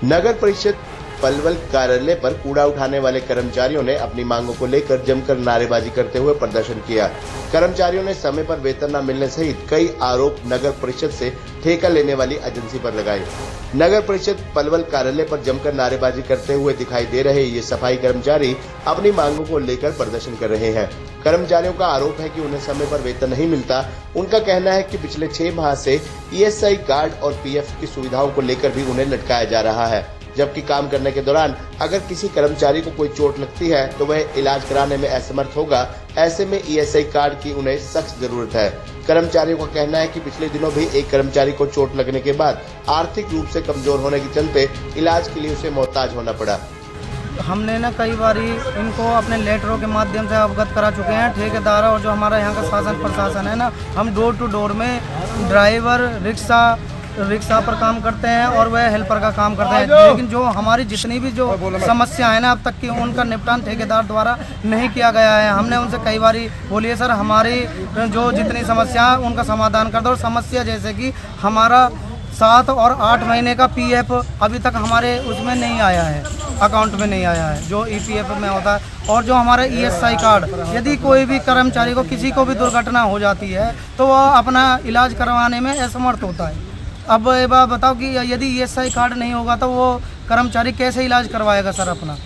नगर परिषद पलवल कार्यालय पर कूड़ा उठाने वाले कर्मचारियों ने अपनी मांगों को लेकर जमकर नारेबाजी करते हुए प्रदर्शन किया। कर्मचारियों ने समय पर वेतन न मिलने सहित कई आरोप नगर परिषद से ठेका लेने वाली एजेंसी पर लगाए। नगर परिषद पलवल कार्यालय पर जमकर नारेबाजी करते हुए दिखाई दे रहे ये सफाई कर्मचारी अपनी मांगों को लेकर प्रदर्शन कर रहे हैं। कर्मचारियों का आरोप है कि उन्हें समय पर वेतन नहीं मिलता। उनका कहना है कि पिछले 6 माह से ESI कार्ड और PF की सुविधाओं को लेकर भी उन्हें लटकाया जा रहा है, जबकि काम करने के दौरान अगर किसी कर्मचारी को कोई चोट लगती है तो वह इलाज कराने में असमर्थ होगा। ऐसे में ESI कार्ड की उन्हें सख्त जरूरत है। कर्मचारियों का कहना है कि पिछले दिनों भी एक कर्मचारी को चोट लगने के बाद आर्थिक रूप से कमजोर होने के चलते इलाज के लिए उसे मोहताज होना पड़ा। हमने ना कई बार इनको अपने लेटरों के माध्यम से अवगत करा चुके हैं। ठेकेदार और जो हमारा यहाँ का शासन प्रशासन है ना, हम डोर टू डोर में ड्राइवर रिक्शा पर काम करते हैं और वह हेल्पर का काम करते हैं, लेकिन जो हमारी जितनी भी जो समस्या है ना अब तक की, उनका निपटान ठेकेदार द्वारा नहीं किया गया है। हमने उनसे कई बार बोलिए सर हमारी जो जितनी समस्या है उनका समाधान कर दो। और समस्या जैसे कि हमारा 7 और 8 महीने का PF अभी तक हमारे उसमें नहीं आया है, अकाउंट में नहीं आया है जो EPF में होता है। और जो हमारा ESI कार्ड, यदि कोई भी कर्मचारी को किसी को भी दुर्घटना हो जाती है तो वह अपना इलाज करवाने में असमर्थ होता है। अब ये बात बताओ कि यदि ESI कार्ड नहीं होगा तो वो कर्मचारी कैसे इलाज करवाएगा सर अपना।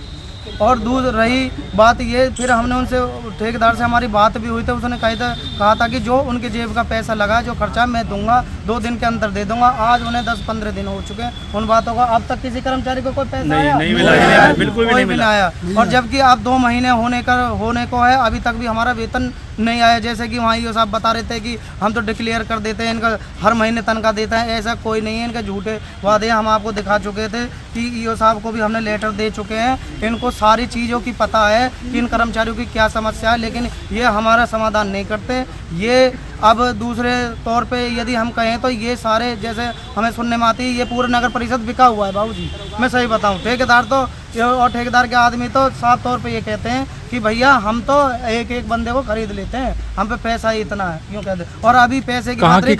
और दूसरी रही बात ये, फिर हमने उनसे ठेकेदार से हमारी बात भी हुई थी। उसने कहा था कि जो उनके जेब का पैसा लगा, जो खर्चा मैं दूंगा 2 दिन के अंदर दे दूंगा। आज उन्हें 10-15 दिन हो चुके हैं उन बातों का। अब तक किसी कर्मचारी को कोई पैसा नहीं मिला, बिल्कुल भी नहीं आया। और जबकि अब 2 महीने होने को है, अभी तक भी हमारा वेतन नहीं आया। जैसे कि वहाँ ईओ साहब बता रहे थे कि हम तो डिक्लेयर कर देते हैं, इनका हर महीने तनख्वाह देते हैं। ऐसा कोई नहीं है, इनके झूठे वादे हम आपको दिखा चुके थे कि ईओ साहब को भी हमने लेटर दे चुके हैं। इनको सारी चीज़ों की पता है कि इन कर्मचारियों की क्या समस्या है, लेकिन ये हमारा समाधान नहीं करते। ये अब दूसरे तौर पे यदि हम कहें तो ये सारे जैसे हमें सुनने में आती है, ये पूरा नगर परिषद बिका हुआ है बाबूजी। मैं सही बताऊं, ठेकेदार तो और ठेकेदार के आदमी तो साफ तौर पे ये कहते हैं कि भैया हम तो एक बंदे को खरीद लेते हैं, हम पे पैसा ही इतना है, क्यों कहते हैं। और अभी पैसे की कहाँ की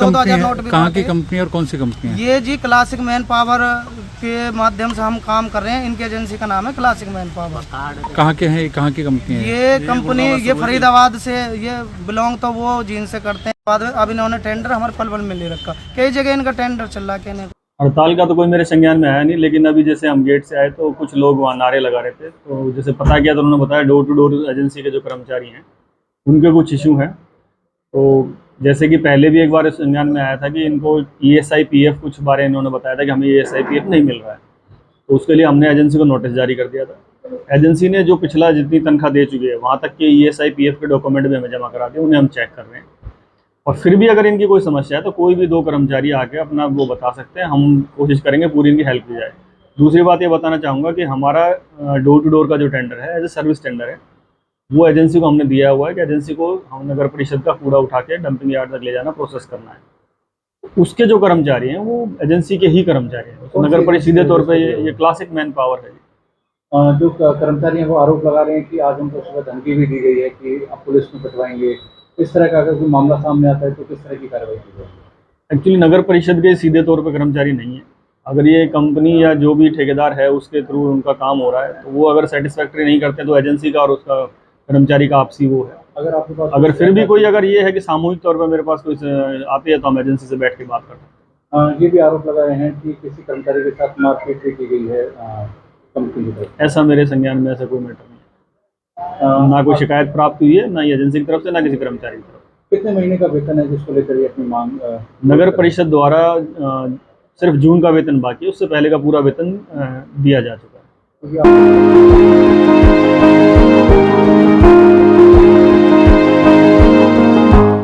कंपनी और कौन सी कंपनी है? ये जी क्लासिक मैन पावर के माध्यम से हम काम कर रहे हैं। इनकी एजेंसी का नाम है क्लासिक मैन पावर। कहाँ के हैं, कहाँ की कंपनी है? ये कंपनी ये फरीदाबाद से ये बिलोंग तो वो जीन से करते हैं। बाद में अब इन्होंने टेंडर हमारे पलवल में ले रखा, कई जगह इनका टेंडर चल रहा। कहने हड़ताल का तो कोई मेरे संज्ञान में आया नहीं, लेकिन अभी जैसे हम गेट से आए तो कुछ लोग वहाँ नारे लगा रहे थे। तो जैसे पता किया तो उन्होंने बताया डोर टू डोर एजेंसी के जो कर्मचारी हैं उनके कुछ इशू हैं। तो जैसे कि पहले भी एक बार संज्ञान में आया था कि इनको ESI PF कुछ बारे इन्होंने बताया था कि हमें ESI PF नहीं मिल रहा है, तो उसके लिए हमने एजेंसी को नोटिस जारी कर दिया था। एजेंसी ने जो पिछला जितनी तनख्वाह दे चुकी है वहाँ तक के ESI PF के डॉक्यूमेंट भी हमें जमा करा दिए, उन्हें हम चेक कर रहे हैं। और फिर भी अगर इनकी कोई समस्या है तो कोई भी 2 कर्मचारी आके अपना वो बता सकते हैं, हम कोशिश करेंगे पूरी इनकी हेल्प की जाए। दूसरी बात ये बताना चाहूँगा कि हमारा डोर टू डोर का जो टेंडर है एज ए सर्विस टेंडर है, वो एजेंसी को हमने दिया हुआ है कि एजेंसी को हम नगर परिषद का कूड़ा उठा के डंपिंग यार्ड तक ले जाना, प्रोसेस करना है। उसके जो कर्मचारी हैं वो एजेंसी के ही कर्मचारी हैं, तो नगर परिषद सीधे तौर पर ये क्लासिक मैन पावर है। जो कर्मचारी हैं वो आरोप लगा रहे हैं कि आज उनको सुबह धमकी भी दी गई है कि आप पुलिस में पिटवाएंगे। इस तरह का अगर कोई मामला सामने आता है तो किस तरह की कार्रवाई की जाए? एक्चुअली नगर परिषद के सीधे तौर पर कर्मचारी नहीं है। अगर ये कंपनी या जो भी ठेकेदार है उसके थ्रू उनका काम हो रहा है तो वो अगर सेटिस्फैक्ट्री नहीं करते तो एजेंसी का और उसका कर्मचारी का आपसी वो है। अगर फिर भी कोई अगर ये है कि सामूहिक तौर पर मेरे पास कोई आती है तो हम एजेंसी से बैठ के बात करते हैं। ये भी आरोप लगा रहे हैं कि किसी कर्मचारी के साथ मारपीट भी की गई है कंपनी की तरफ। ऐसा मेरे संज्ञान में ऐसा कोई मैटर नहीं है, ना कोई शिकायत प्राप्त हुई है, ना ही एजेंसी की तरफ से, ना किसी कर्मचारी की तरफ। कितने महीने का वेतन है जिसको लेकर ये अपनी मांग? नगर परिषद द्वारा सिर्फ जून का वेतन बाकी है, उससे पहले का पूरा वेतन दिया जा चुका है।